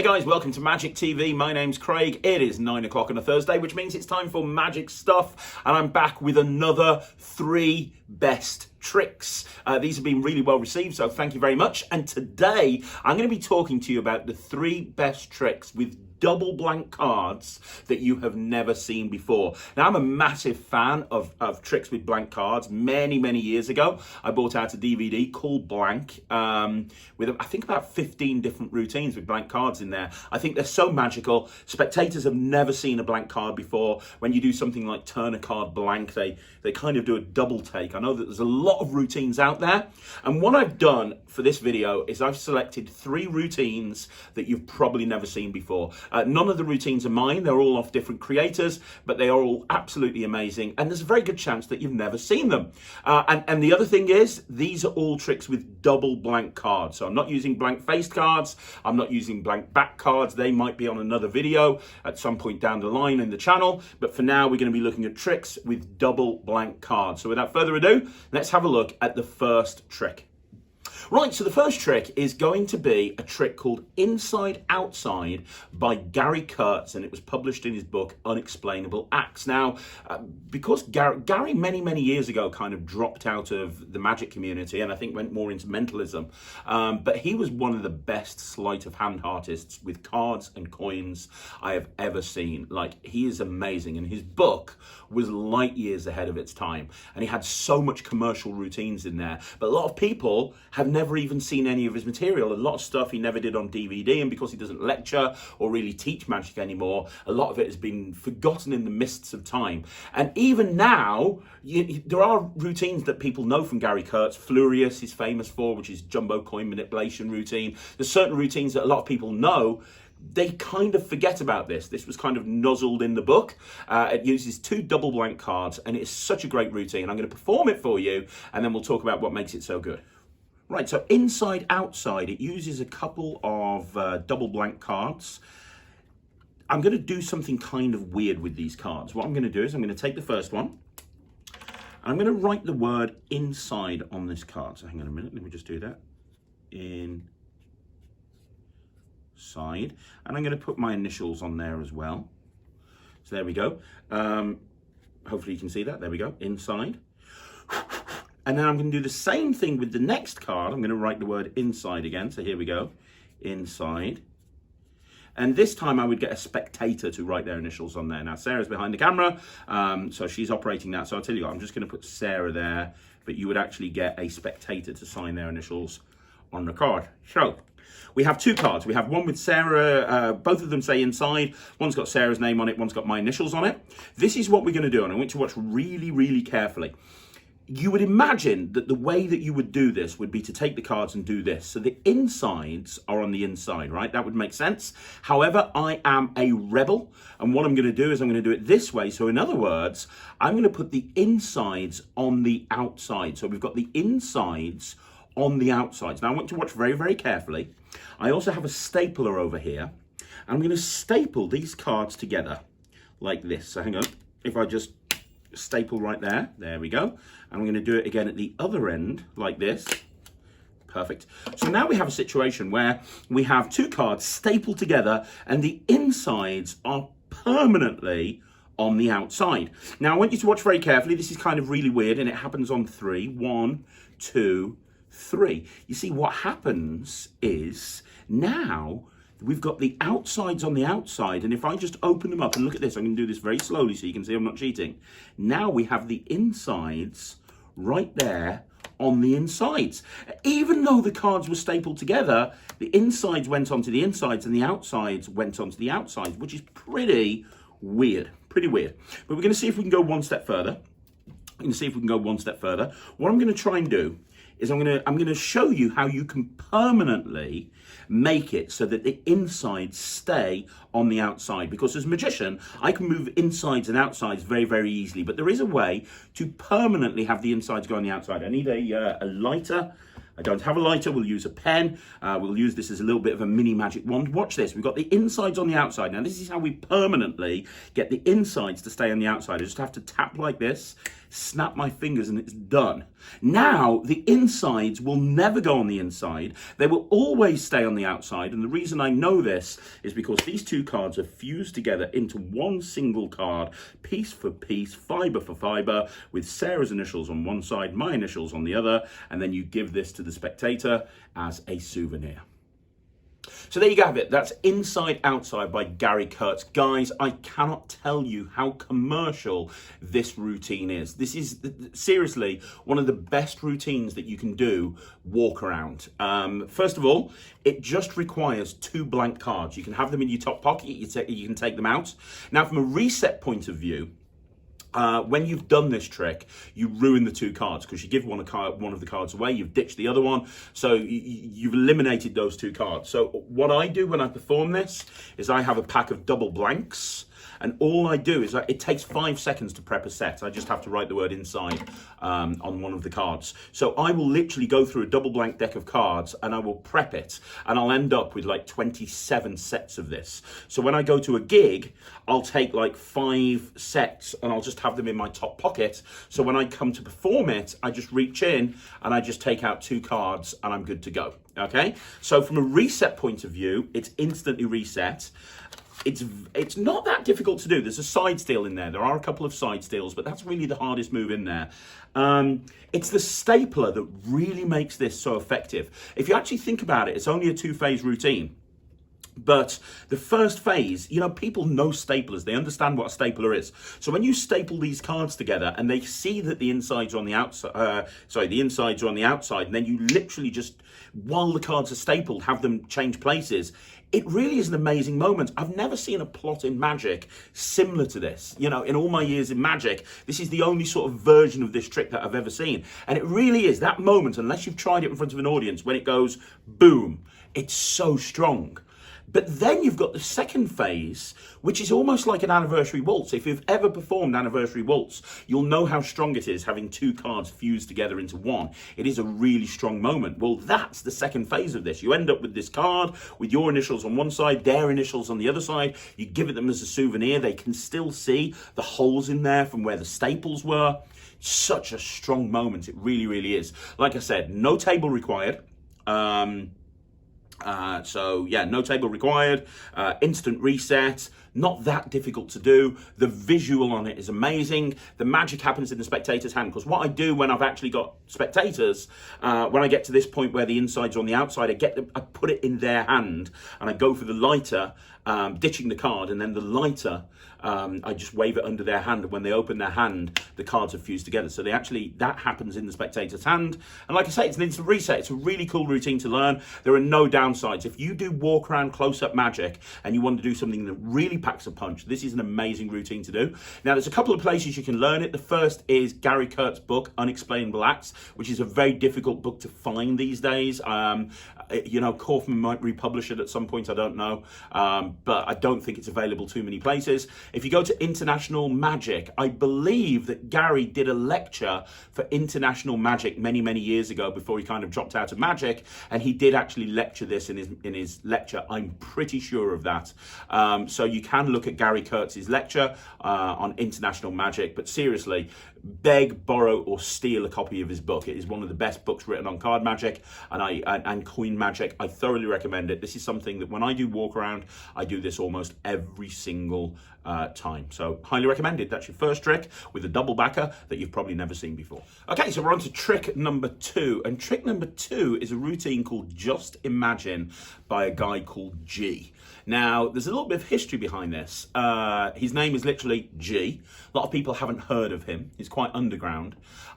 guys, welcome to Magic TV. My name's Craig. It is 9 o'clock on a Thursday, which means it's time for magic stuff. And I'm back with another 3 best tricks. These have been really well received, so thank you very much. And today I'm going to be talking to you about the 3 best tricks with double blank cards that you have never seen before. Now, I'm a massive fan of tricks with blank cards. Many years ago, I bought out a DVD called Blank with I think about 15 different routines with blank cards in there. I think they're so magical. Spectators have never seen a blank card before. When you do something like turn a card blank, they kind of do a double take. I know that there's a lot of routines out there, and what I've done for this video is I've selected 3 routines that you've probably never seen before. None of the routines are mine. They're all off different creators, but they are all absolutely amazing. And there's a very good chance that you've never seen them. And the other thing is, these are all tricks with double blank cards. So I'm not using blank faced cards. I'm not using blank back cards. They might be on another video at some point down the line in the channel. But for now, we're going to be looking at tricks with double blank cards. So without further ado, let's have a look at the first trick. Right, so the first trick is going to be a trick called Inside Outside by Gary Kurtz, and it was published in his book Unexplainable Acts. Now, because Gary many years ago kind of dropped out of the magic community and I think went more into mentalism, but he was one of the best sleight of hand artists with cards and coins I have ever seen. Like, he is amazing, and his book was light years ahead of its time, and he had so much commercial routines in there, but a lot of people have never even seen any of his material. A lot of stuff he never did on DVD, and because he doesn't lecture or really teach magic anymore, a lot of it has been forgotten in the mists of time. And even now, there are routines that people know from Gary Kurtz. Flurious is famous for, which is jumbo coin manipulation routine. There's certain routines that a lot of people know. They kind of forget about this. This was kind of nuzzled in the book. It uses 2 double blank cards, and it's such a great routine. I'm going to perform it for you, and then we'll talk about what makes it so good. Right, so Inside Outside, it uses a couple of double blank cards. I'm going to do something kind of weird with these cards. What I'm going to do is I'm going to take the first one, and I'm going to write the word inside on this card. So hang on a minute, let me just do that. Inside. And I'm going to put my initials on there as well. So there we go. Hopefully you can see that. There we go, inside. And then I'm going to do the same thing with the next card. I'm going to write the word inside again. So here we go, inside. And this time I would get a spectator to write their initials on there. Now, Sarah's behind the camera, so she's operating that. So I'll tell you what, I'm just going to put Sarah there, but you would actually get a spectator to sign their initials on the card. So we have 2 cards. We have one with Sarah, both of them say inside. One's got Sarah's name on it, one's got my initials on it. This is what we're going to do, and I want you to watch really carefully. You would imagine that the way that you would do this would be to take the cards and do this. So the insides are on the inside, right? That would make sense. However, I am a rebel, and what I'm going to do is I'm going to do it this way. So in other words, I'm going to put the insides on the outside. So we've got the insides on the outsides. Now I want you to watch very carefully. I also have a stapler over here. I'm going to staple these cards together like this. So hang on, if I just staple right there, there we go. And I'm going to do it again at the other end like this. Perfect. So now we have a situation where we have 2 cards stapled together and the insides are permanently on the outside. Now I want you to watch very carefully. This is kind of really weird, and it happens on 3. 1, 2, 3. You see, what happens is now we've got the outsides on the outside, and if I just open them up and look at this, I'm going to do this very slowly so you can see I'm not cheating. Now we have the insides right there on the insides. Even though the cards were stapled together, the insides went onto the insides and the outsides went onto the outsides, which is pretty weird. But we're going to see if we can go one step further. What I'm going to try and do is I'm going to show you how you can permanently make it so that the insides stay on the outside. Because as a magician, I can move insides and outsides very easily, but there is a way to permanently have the insides go on the outside. I need a lighter. I don't have a lighter, we'll use a pen. We'll use this as a little bit of a mini magic wand. Watch this, we've got the insides on the outside. Now this is how we permanently get the insides to stay on the outside. I just have to tap like this, snap my fingers and it's done. Now, the insides will never go on the inside. They will always stay on the outside. And the reason I know this is because these two cards are fused together into one single card, piece for piece, fiber for fiber, with Sarah's initials on one side, my initials on the other. And then you give this to the spectator as a souvenir. So there you have it. That's Inside Outside by Gary Kurtz. Guys, I cannot tell you how commercial this routine is. This is seriously one of the best routines that you can do walk around. First of all, it just requires 2 blank cards. You can have them in your top pocket. You can take them out. Now, from a reset point of view, when you've done this trick, you ruin the 2 cards because you give one of the cards away, you've ditched the other one, so you've eliminated those 2 cards. So what I do when I perform this is I have a pack of double blanks, and all I do is it takes 5 seconds to prep a set. I just have to write the word inside on one of the cards. So I will literally go through a double blank deck of cards and I will prep it, and I'll end up with like 27 sets of this. So when I go to a gig, I'll take like 5 sets and I'll just have them in my top pocket. So when I come to perform it, I just reach in and I just take out 2 cards and I'm good to go. Okay? So from a reset point of view, it's instantly reset. It's not that difficult to do. There's a side steal in there. There are a couple of side steals, but that's really the hardest move in there. It's the stapler that really makes this so effective. If you actually think about it, it's only a 2-phase routine. But the first phase, you know, people know staplers. They understand what a stapler is. So when you staple these cards together and they see that the insides are on the outside, the insides are on the outside, and then you literally just, while the cards are stapled, have them change places. It really is an amazing moment. I've never seen a plot in Magic similar to this. You know, in all my years in Magic, this is the only sort of version of this trick that I've ever seen. And it really is that moment, unless you've tried it in front of an audience, when it goes boom, it's so strong. But then you've got the second phase, which is almost like an anniversary waltz. If you've ever performed anniversary waltz, you'll know how strong it is having 2 cards fused together into one. It is a really strong moment. Well, that's the second phase of this. You end up with this card with your initials on one side, their initials on the other side. You give it them as a souvenir. They can still see the holes in there from where the staples were. Such a strong moment. It really, really is. Like I said, no table required. So yeah, no table required, instant reset, not that difficult to do. The visual on it is amazing. The magic happens in the spectator's hand, because what I do when I've actually got spectators, when I get to this point where the inside's on the outside, I put it in their hand and I go for the lighter, ditching the card, and then the lighter, I just wave it under their hand, and when they open their hand, the cards are fused together. So that happens in the spectator's hand. And like I say, it's an instant reset. It's a really cool routine to learn. There are no downsides. If you do walk around close-up Magic and you want to do something that really packs a punch, this is an amazing routine to do. Now, there's a couple of places you can learn it. The first is Gary Kurtz's book, Unexplainable Acts, which is a very difficult book to find these days. You know, Kaufman might republish it at some point, I don't know. But I don't think it's available too many places. If you go to International Magic, I believe that Gary did a lecture for International Magic many, many years ago before he kind of dropped out of Magic, and he did actually lecture this in his lecture. I'm pretty sure of that. So you can look at Gary Kurtz's lecture on International Magic, but seriously, beg, borrow, or steal a copy of his book. It is one of the best books written on card magic and coin magic. I thoroughly recommend it. This is something that when I do walk around, I do this almost every single time. So highly recommended. That's your first trick with a double backer that you've probably never seen before. Okay, so we're on to trick number 2. And trick number 2 is a routine called Just Imagine by a guy called G. Now, there's a little bit of history behind this. His name is literally G. A lot of people haven't heard of him. He's quite underground.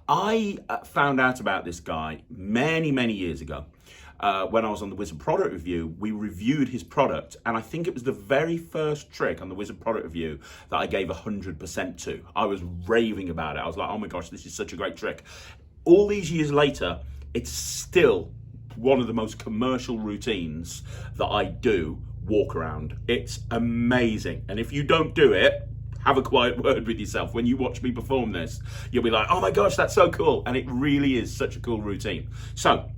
I found out about this guy many, many years ago. When I was on the Wizard Product Review, we reviewed his product, and I think it was the very first trick on the Wizard Product Review that I gave 100% to. I was raving about it. I was like, oh my gosh, this is such a great trick. All these years later, it's still one of the most commercial routines that I do walk around. It's amazing. And if you don't do it, have a quiet word with yourself. When you watch me perform this, you'll be like, oh my gosh, that's so cool. And it really is such a cool routine. So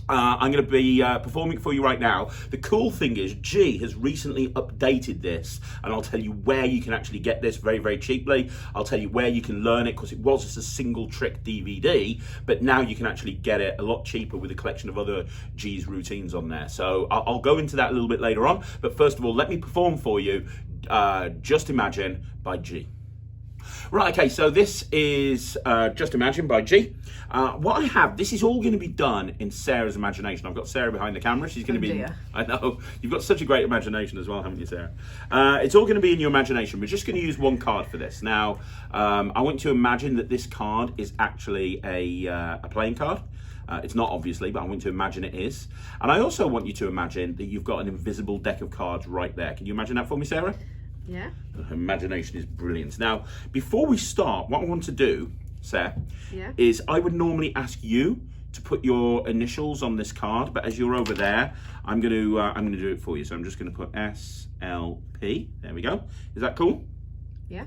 I'm going to be performing for you right now. The cool thing is G has recently updated this, and I'll tell you where you can actually get this very, very cheaply. I'll tell you where you can learn it, because it was just a single trick DVD, but now you can actually get it a lot cheaper with a collection of other G's routines on there. So I'll go into that a little bit later on, but first of all, let me perform for you Just Imagine by G. Right, okay, so this is Just Imagine by G. What I have, this is all going to be done in Sarah's imagination. I've got Sarah behind the camera. She's going to be... Dear. I know. You've got such a great imagination as well, haven't you, Sarah? It's all going to be in your imagination. We're just going to use one card for this. Now, I want you to imagine that this card is actually a playing card. It's not, obviously, but I want you to imagine it is. And I also want you to imagine that you've got an invisible deck of cards right there. Can you imagine that for me, Sarah? Yeah. Her imagination is brilliant. Now, before we start, what I want to do, Sarah, Yeah. is I would normally ask you to put your initials on this card, but as you're over there, I'm going to do it for you. So I'm just going to put SLP. There we go. Is that cool? Yeah.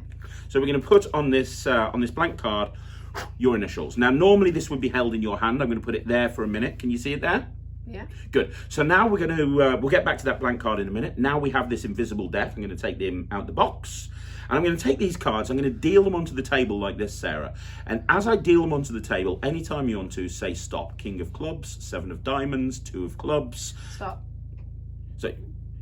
So we're going to put on this blank card your initials. Now, normally this would be held in your hand. I'm going to put it there for a minute. Can you see it there? Yeah. Good. So now we're going to, we'll get back to that blank card in a minute. Now we have this invisible deck. I'm going to take them out the box. And I'm going to take these cards, I'm going to deal them onto the table like this, Sarah. And as I deal them onto the table, anytime you want to, say stop. King of clubs, 7 of diamonds, 2 of clubs. Stop. So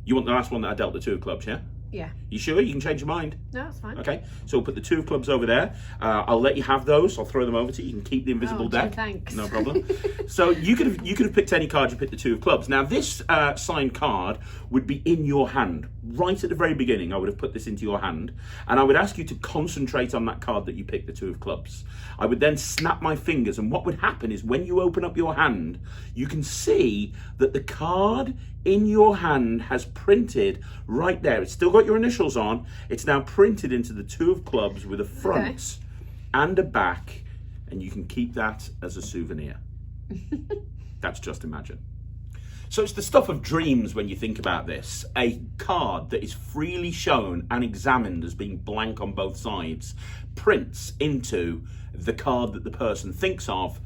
you want the last one that I dealt, the 2 of clubs, yeah? Yeah. You sure? You can change your mind. No, it's fine. Okay, so we'll put the 2 of clubs over there. I'll let you have those. I'll throw them over to you. You can keep the invisible deck. Thanks. No problem. So you could have picked any card. You picked the 2 of clubs. Now this signed card would be in your hand right at the very beginning. I would have put this into your hand, and I would ask you to concentrate on that card that you picked, the 2 of clubs. I would then snap my fingers, and what would happen is when you open up your hand, you can see that the card in your hand has printed right there. It's still got your initials on. It's now printed into the 2 of clubs with a front and a back, and you can keep that as a souvenir. That's Just Imagine. So it's the stuff of dreams when you think about this. A card that is freely shown and examined as being blank on both sides prints into the card that the person thinks of,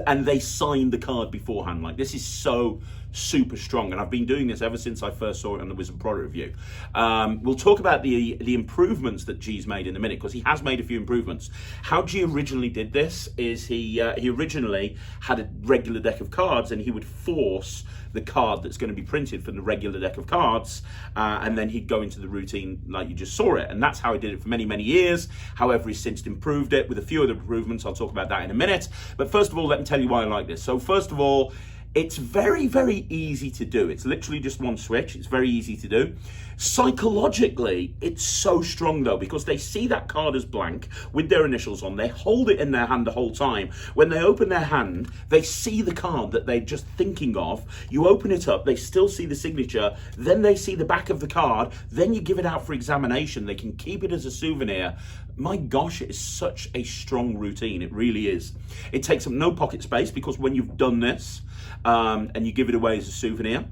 and they sign the card beforehand. Like, this is so super strong, and I've been doing this ever since I first saw it on the Wizard product review. We'll talk about the improvements that G's made in a minute, because he has made a few improvements. How G originally did this is he originally had a regular deck of cards, and he would force the card that's going to be printed from the regular deck of cards, and then he'd go into the routine like you just saw it. And that's how he did it for many, many years. However, he's since improved it with a few other improvements. I'll talk about that in a minute. But first of all, let me tell you why I like this. So first of all, it's very, very easy to do. It's literally just one switch. It's very easy to do. Psychologically, it's so strong though, because they see that card as blank with their initials on. They hold it in their hand the whole time. When they open their hand, they see the card that they're just thinking of. You open it up, they still see the signature. Then they see the back of the card. Then you give it out for examination. They can keep it as a souvenir. My gosh, it is such a strong routine. It really is. It takes up no pocket space, because when you've done this, and you give it away as a souvenir,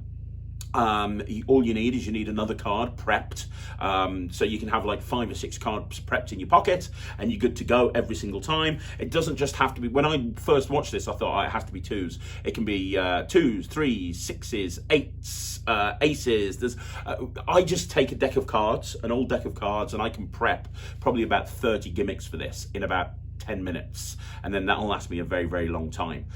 all you need is another card prepped, so you can have like 5 or 6 cards prepped in your pocket, and you're good to go every single time. It doesn't just have to be, when I first watched this, I thought, oh, it has to be 2s. It can be 2s, 3s, 6s, 8s, aces. I just take a deck of cards, an old deck of cards, and I can prep probably about 30 gimmicks for this in about 10 minutes, and then that'll last me a very, very long time.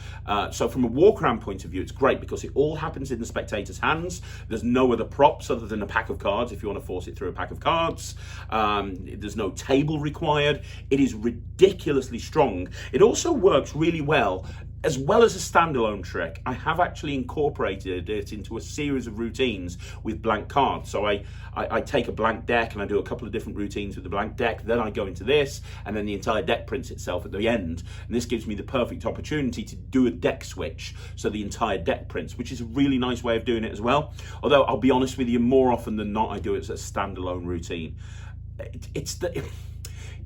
So from a walk around point of view, it's great because it all happens in the spectator's hands. There's no other props other than a pack of cards if you want to force it through a pack of cards. There's no table required. It is ridiculously strong. It also works really well as a standalone trick. I have actually incorporated it into a series of routines with blank cards. So I take a blank deck and I do a couple of different routines with the blank deck. Then I go into this, and then the entire deck prints itself at the end. And this gives me the perfect opportunity to do a deck switch, so the entire deck prints, which is a really nice way of doing it as well. Although I'll be honest with you, more often than not, I do it as a standalone routine.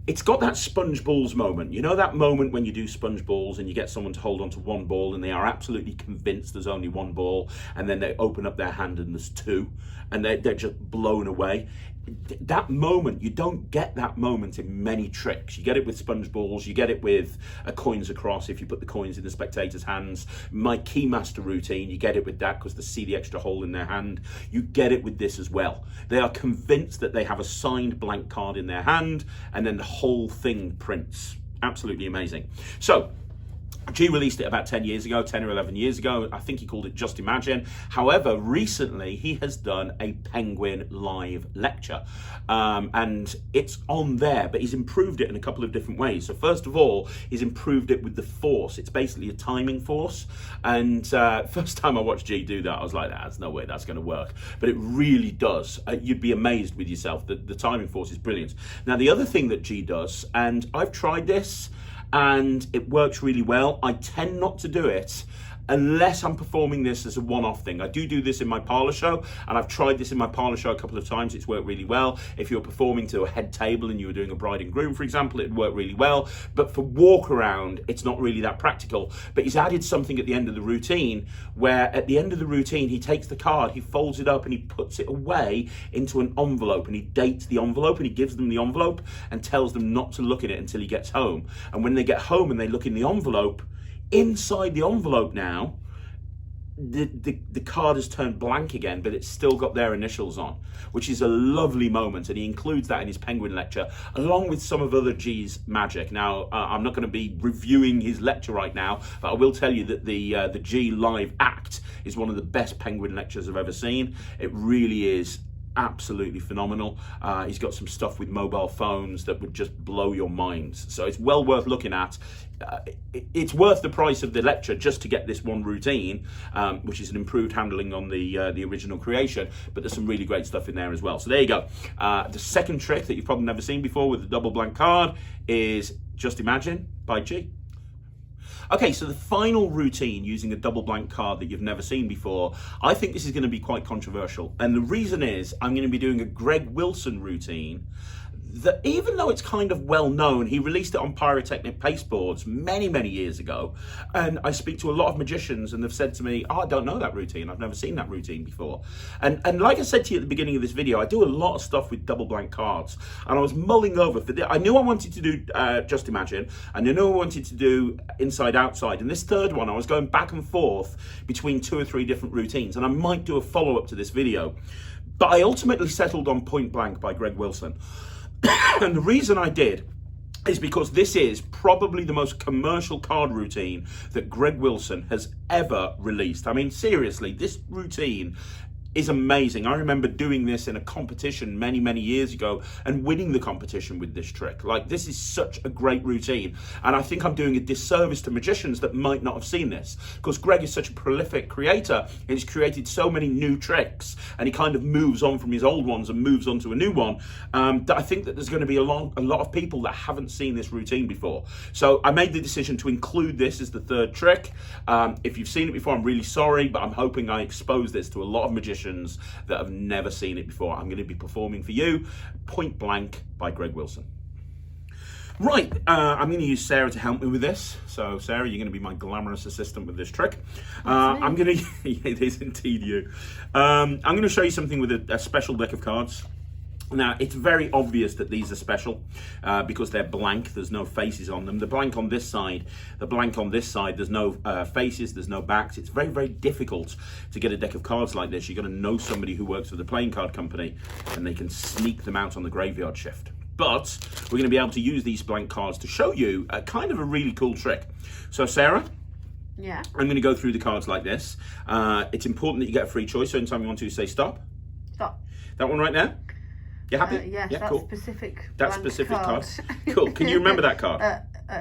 It's got that sponge balls moment. You know that moment when you do sponge balls and you get someone to hold on to one ball and they are absolutely convinced there's only one ball, and then they open up their hand and there's 2, and they're just blown away. that moment, you don't get that moment in many tricks. You get it with sponge balls, you get it with coins across if you put the coins in the spectator's hands. My Keymaster routine, you get it with that because they see the extra hole in their hand. You get it with this as well. They are convinced that they have a signed blank card in their hand, and then the whole thing prints. Absolutely amazing. So, G released it about 10 years ago, 10 or 11 years ago. I think he called it Just Imagine. However, recently he has done a Penguin live lecture. And it's on there, but he's improved it in a couple of different ways. So first of all, he's improved it with the force. It's basically a timing force. And first time I watched G do that, I was like, there's no way that's going to work. But it really does. You'd be amazed with yourself. The timing force is brilliant. Now, the other thing that G does, and I've tried this, and it works really well. I tend not to do it unless I'm performing this as a one-off thing. I do this in my parlor show, and I've tried this in my parlor show a couple of times. It's worked really well. If you're performing to a head table and you were doing a bride and groom, for example, it'd work really well. But for walk around, it's not really that practical. But he's added something at the end of the routine, where at the end of the routine, he takes the card, he folds it up, and he puts it away into an envelope, and he dates the envelope, and he gives them the envelope and tells them not to look at it until he gets home. And when they get home and they look in the envelope, inside the envelope now, the card has turned blank again, but it's still got their initials on, which is a lovely moment, and he includes that in his Penguin lecture, along with some of other G's magic. Now, I'm not going to be reviewing his lecture right now, but I will tell you that the G live act is one of the best Penguin lectures I've ever seen. It really is absolutely phenomenal. He's got some stuff with mobile phones that would just blow your minds. So it's well worth looking at. It's worth the price of the lecture just to get this one routine, which is an improved handling on the original creation, but there's some really great stuff in there as well. So there you go. The second trick that you've probably never seen before with the double blank card is Just Imagine by G. Okay, so the final routine using a double blank card that you've never seen before, I think this is going to be quite controversial. And the reason is I'm going to be doing a Greg Wilson routine that, even though it's kind of well known, he released it on pyrotechnic pasteboards many, many years ago. And I speak to a lot of magicians and they've said to me, I don't know that routine. I've never seen that routine before. And like I said to you at the beginning of this video, I do a lot of stuff with double blank cards. And I was mulling over for this. I knew I wanted to do Just Imagine, and I knew I wanted to do Inside Outside. And this third one, I was going back and forth between 2 or 3 different routines. And I might do a follow-up to this video. But I ultimately settled on Point Blank by Greg Wilson. And the reason I did is because this is probably the most commercial card routine that Greg Wilson has ever released. I mean, seriously, this routine is amazing. I remember doing this in a competition many, many years ago and winning the competition with this trick. Like, this is such a great routine. And I think I'm doing a disservice to magicians that might not have seen this, because Greg is such a prolific creator. He's created so many new tricks, and he kind of moves on from his old ones and moves on to a new one, that I think that there's going to be a lot of people that haven't seen this routine before. So I made the decision to include this as the third trick. If you've seen it before, I'm really sorry, but I'm hoping I expose this to a lot of magicians that have never seen it before. I'm going to be performing for you Point Blank by Greg Wilson. Right, I'm going to use Sarah to help me with this. So Sarah, you're going to be my glamorous assistant with this trick. I'm going to, it is indeed you. I'm going to show you something with a special deck of cards. Now, it's very obvious that these are special because they're blank. There's no faces on them. The blank on this side, there's no faces, there's no backs. It's very, very difficult to get a deck of cards like this. You've got to know somebody who works for the playing card company, and they can sneak them out on the graveyard shift. But we're going to be able to use these blank cards to show you a kind of a really cool trick. So, Sarah? Yeah? I'm going to go through the cards like this. It's important that you get a free choice, so anytime you want to, say stop. Stop. That one right there? You happy? Yes, yeah, that cool. specific That specific card. Cool. Can you remember that card?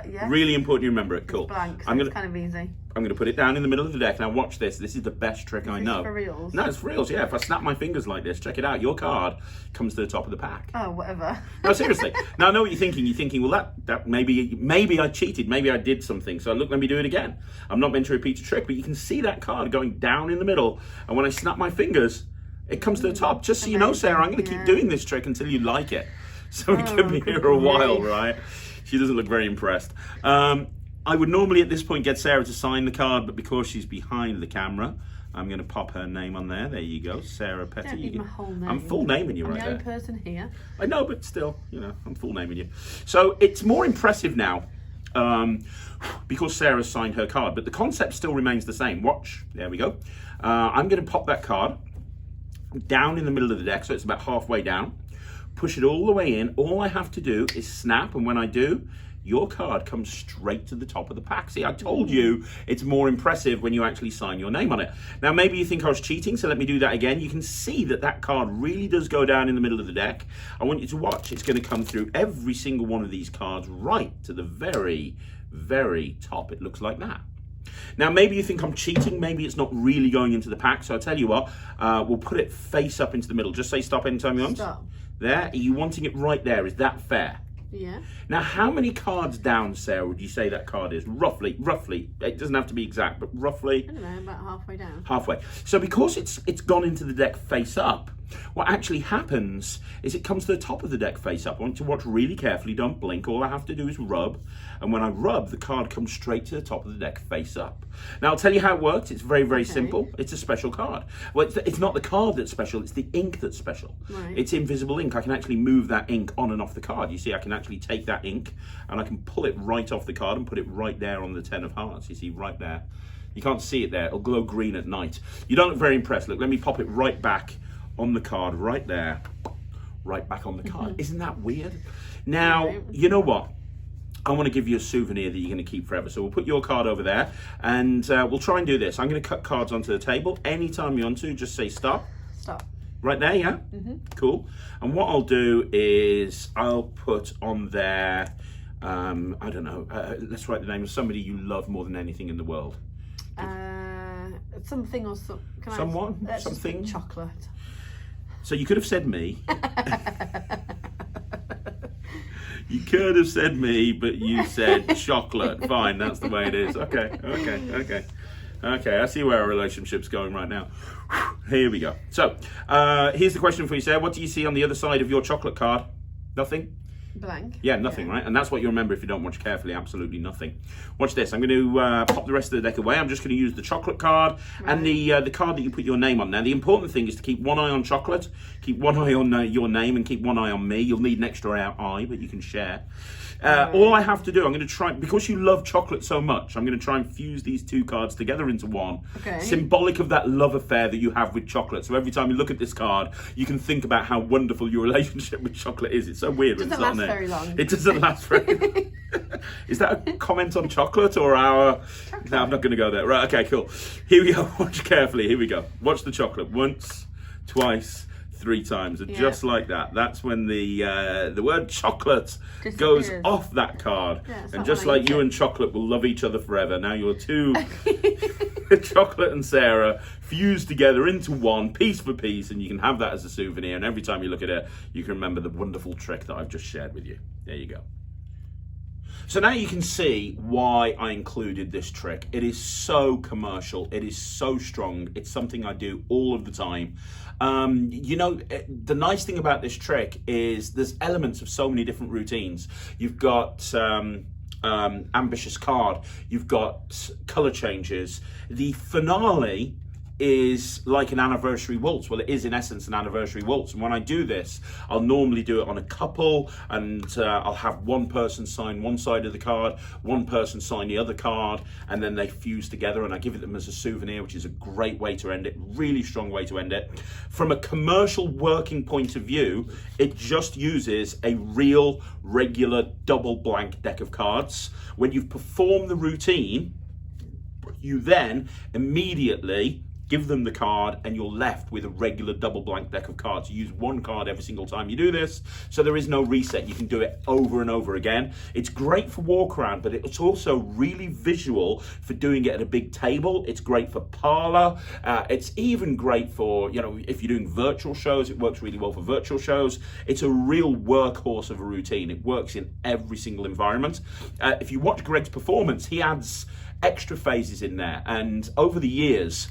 Yeah. Really important you remember it. Cool. It's blank, so it's kind of easy. I'm going to put it down in the middle of the deck. Now watch this. This is the best trick I know. For reals? No, it's for reals, yeah. If I snap my fingers like this, check it out. Your card comes to the top of the pack. Oh, whatever. No, seriously. Now I know what you're thinking. You're thinking, well, that maybe I cheated. Maybe I did something. So look, let me do it again. I'm not meant to repeat a trick, but you can see that card going down in the middle. And when I snap my fingers, it comes to the top. Just so you know, Sarah, I'm going to keep doing this trick until you like it. So we could be here a while, right? She doesn't look very impressed. I would normally at this point get Sarah to sign the card, but because she's behind the camera, I'm going to pop her name on there. There you go, Sarah Petty. Don't need my whole name. I'm full naming you I'm right the there. only person here. I know, but still, you know, I'm full naming you. So it's more impressive now because Sarah's signed her card, but the concept still remains the same. Watch, there we go. I'm going to pop that card down in the middle of the deck, so it's about halfway down. Push it all the way in. All I have to do is snap, and when I do, your card comes straight to the top of the pack. See, I told you it's more impressive when you actually sign your name on it. Now, maybe you think I was cheating, so let me do that again. You can see that that card really does go down in the middle of the deck. I want you to watch. It's going to come through every single one of these cards right to the very, very top. It looks like that. Now, maybe you think I'm cheating. Maybe it's not really going into the pack. So I'll tell you what, we'll put it face up into the middle. Just say stop anytime you want. Stop. There. Are you wanting it right there? Is that fair? Yeah. Now, how many cards down, Sarah, would you say that card is? Roughly. It doesn't have to be exact, but roughly. I don't know, about halfway down. Halfway. So because it's gone into the deck face up, what actually happens is it comes to the top of the deck face up. I want you to watch really carefully. Don't blink. All I have to do is rub. And when I rub, the card comes straight to the top of the deck face up. Now, I'll tell you how it works. It's very, very simple. It's a special card. Well, it's not the card that's special. It's the ink that's special. Right. It's invisible ink. I can actually move that ink on and off the card. You see, I can actually take that ink and I can pull it right off the card and put it right there on the 10 of hearts. You see, right there. You can't see it there. It'll glow green at night. You don't look very impressed. Look, let me pop it right back on the card, right there. Right back on the card. Isn't that weird? Now, you know what? I want to give you a souvenir that you're going to keep forever. So we'll put your card over there and we'll try and do this. I'm going to cut cards onto the table. Anytime you want to, just say stop. Stop. Right there, yeah? Cool. And what I'll do is I'll put on there, I don't know, let's write the name of somebody you love more than anything in the world. Something or some. Someone? Let's just put Something? chocolate. So you could have said me. You could have said me, but you said chocolate. Fine, that's the way it is. Okay. I see where our relationship's going right now. Here we go. So, here's the question for you, Sarah. What do you see on the other side of your chocolate card? Nothing? Blank. Yeah, nothing, right? And that's what you remember if you don't watch carefully. Absolutely nothing. Watch this. I'm going to pop the rest of the deck away. I'm just going to use the chocolate card and the card that you put your name on. Now, the important thing is to keep one eye on chocolate, keep one eye on your name, and keep one eye on me. You'll need an extra eye, but you can share. All I have to do, I'm going to try, because you love chocolate so much, I'm going to try and fuse these two cards together into one. Okay. Symbolic of that love affair that you have with chocolate. So every time you look at this card, you can think about how wonderful your relationship with chocolate is. It's so weird. It doesn't last very long. It doesn't last very long. Is that a comment on chocolate or our... Chocolate. No, I'm not going to go there. Right, okay, cool. Here we go. Watch carefully. Here we go. Watch the chocolate. Once, twice, 3 times. And just like that. That's when the word chocolate goes off that card. Yeah, and just like you and chocolate will love each other forever. Now you're two... chocolate and Sarah fused together into one, piece for piece, and you can have that as a souvenir. And every time you look at it, you can remember the wonderful trick that I've just shared with you. There you go. So now you can see why I included this trick. It is so commercial. It is so strong. It's something I do all of the time. You know, the nice thing about this trick is there's elements of so many different routines. You've got ambitious card. You've got color changes. The finale is like an anniversary waltz. Well, it is in essence an anniversary waltz. And when I do this, I'll normally do it on a couple, and I'll have one person sign one side of the card, one person sign the other card, and then they fuse together, and I give it them as a souvenir, which is a great way to end it. Really strong way to end it. From a commercial working point of view, it just uses a real, regular, double blank deck of cards. When you've performed the routine, you then immediately give them the card and you're left with a regular double blank deck of cards. You use one card every single time you do this, so there is no reset. You can do it over and over again. It's great for walk around, but it's also really visual for doing it at a big table. It's great for parlor. It's even great for, you know, if you're doing virtual shows, it works really well for virtual shows. It's a real workhorse of a routine. It works in every single environment. If you watch Greg's performance, he adds extra phases in there, and over the years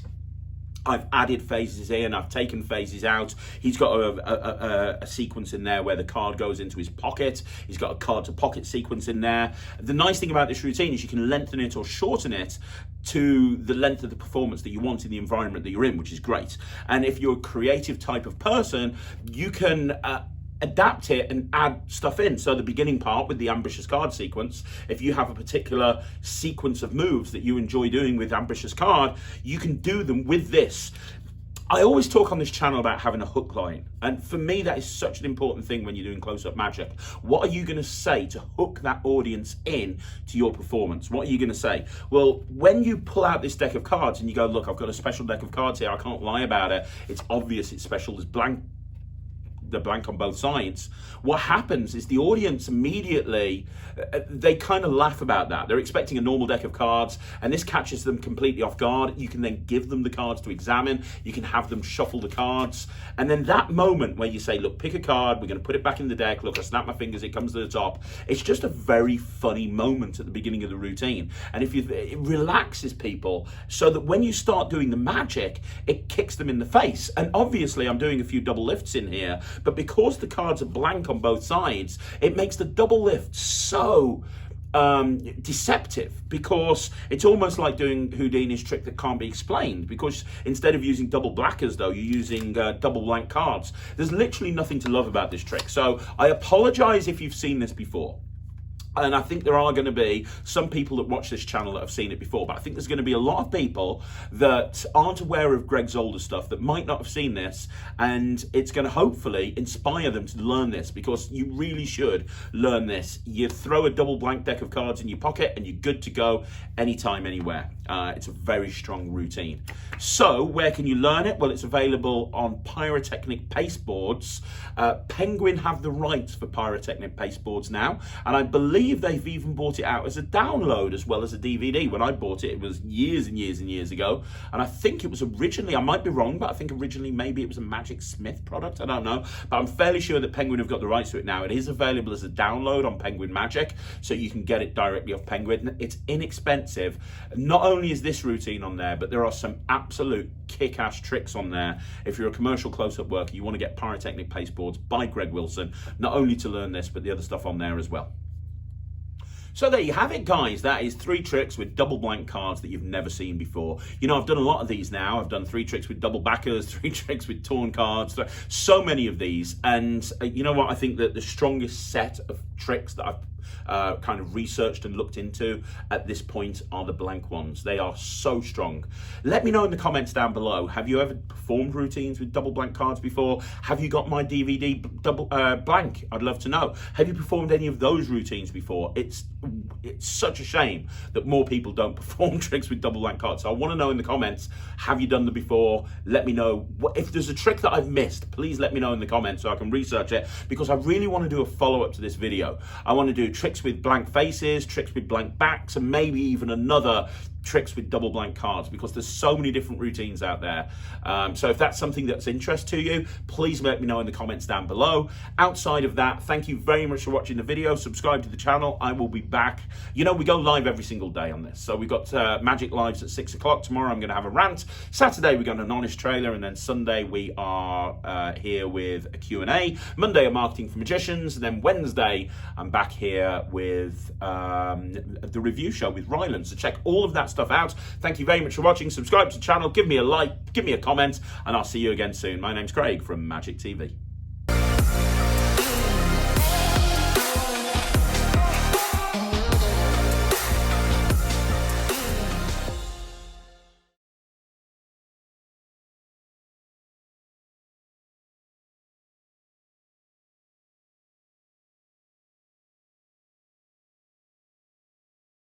I've added phases in, I've taken phases out. He's got a sequence in there where the card goes into his pocket. He's got a card to pocket sequence in there. The nice thing about this routine is you can lengthen it or shorten it to the length of the performance that you want in the environment that you're in, which is great. And if you're a creative type of person, you can adapt it and add stuff in. So the beginning part with the ambitious card sequence, if you have a particular sequence of moves that you enjoy doing with ambitious card, you can do them with this. I always talk on this channel about having a hook line, and for me that is such an important thing when you're doing close-up magic. What are you going to say to hook that audience in to your performance? What are you going to say? Well, when you pull out this deck of cards and you go, look, I've got a special deck of cards here, I can't lie about it, it's obvious it's special, there's the blank on both sides. What happens is the audience immediately, they kind of laugh about that. They're expecting a normal deck of cards, and this catches them completely off guard. You can then give them the cards to examine. You can have them shuffle the cards. And then that moment where you say, look, pick a card, we're going to put it back in the deck. Look, I snap my fingers, it comes to the top. It's just a very funny moment at the beginning of the routine. And it relaxes people so that when you start doing the magic, it kicks them in the face. And obviously I'm doing a few double lifts in here, but because the cards are blank on both sides, it makes the double lift so deceptive, because it's almost like doing Houdini's trick that can't be explained, because instead of using double blackers though, you're using double blank cards. There's literally nothing to love about this trick. So I apologize if you've seen this before. And I think there are going to be some people that watch this channel that have seen it before, but I think there's going to be a lot of people that aren't aware of Greg's older stuff that might not have seen this, and it's going to hopefully inspire them to learn this, because you really should learn this. You throw a double blank deck of cards in your pocket and you're good to go anytime, anywhere. It's a very strong routine. So where can you learn it? Well, it's available on Pyrotechnic pasteboards. Penguin have the rights for Pyrotechnic pasteboards now, and I believe they've even bought it out as a download as well as a DVD. When I bought it, it was years and years and years ago, and I think it was originally, I might be wrong, but I think originally maybe it was a Magic Smith product, I don't know, but I'm fairly sure that Penguin have got the rights to it now. It is available as a download on Penguin Magic, so you can get it directly off Penguin. It's inexpensive. Not only is this routine on there, but there are some absolute kick-ass tricks on there. If you're a commercial close-up worker, you want to get Pyrotechnic pasteboards by Greg Wilson, not only to learn this, but the other stuff on there as well. So there you have it, guys. That is 3 tricks with double blank cards that you've never seen before. You know, I've done a lot of these now. I've done 3 tricks with double backers, 3 tricks with torn cards, so many of these. And you know what? I think that the strongest set of tricks that I've kind of researched and looked into at this point are the blank ones. They are so strong. Let me know in the comments down below, have you ever performed routines with double blank cards before? Have you got my DVD double blank? I'd love to know. Have you performed any of those routines before? It's such a shame that more people don't perform tricks with double blank cards. So I want to know in the comments, have you done them before? Let me know. If there's a trick that I've missed, please let me know in the comments so I can research it, because I really want to do a follow-up to this video. I want to do tricks with blank faces, tricks with blank backs, and maybe even another tricks with double blank cards, because there's so many different routines out there. So if that's something that's interest to you, please let me know in the comments down below. Outside of that, thank you very much for watching the video. Subscribe to the channel. I will be back. You know, we go live every single day on this. So we've got Magic Lives at 6 o'clock. Tomorrow I'm going to have a rant. Saturday we've got an honest trailer, and then Sunday we are here with a Q&A. Monday a marketing for magicians, and then Wednesday I'm back here with the review show with Ryland. So check all of that stuff out. Thank you very much for watching. Subscribe to the channel, give me a like, give me a comment, and I'll see you again soon. My name's Craig from Magic TV.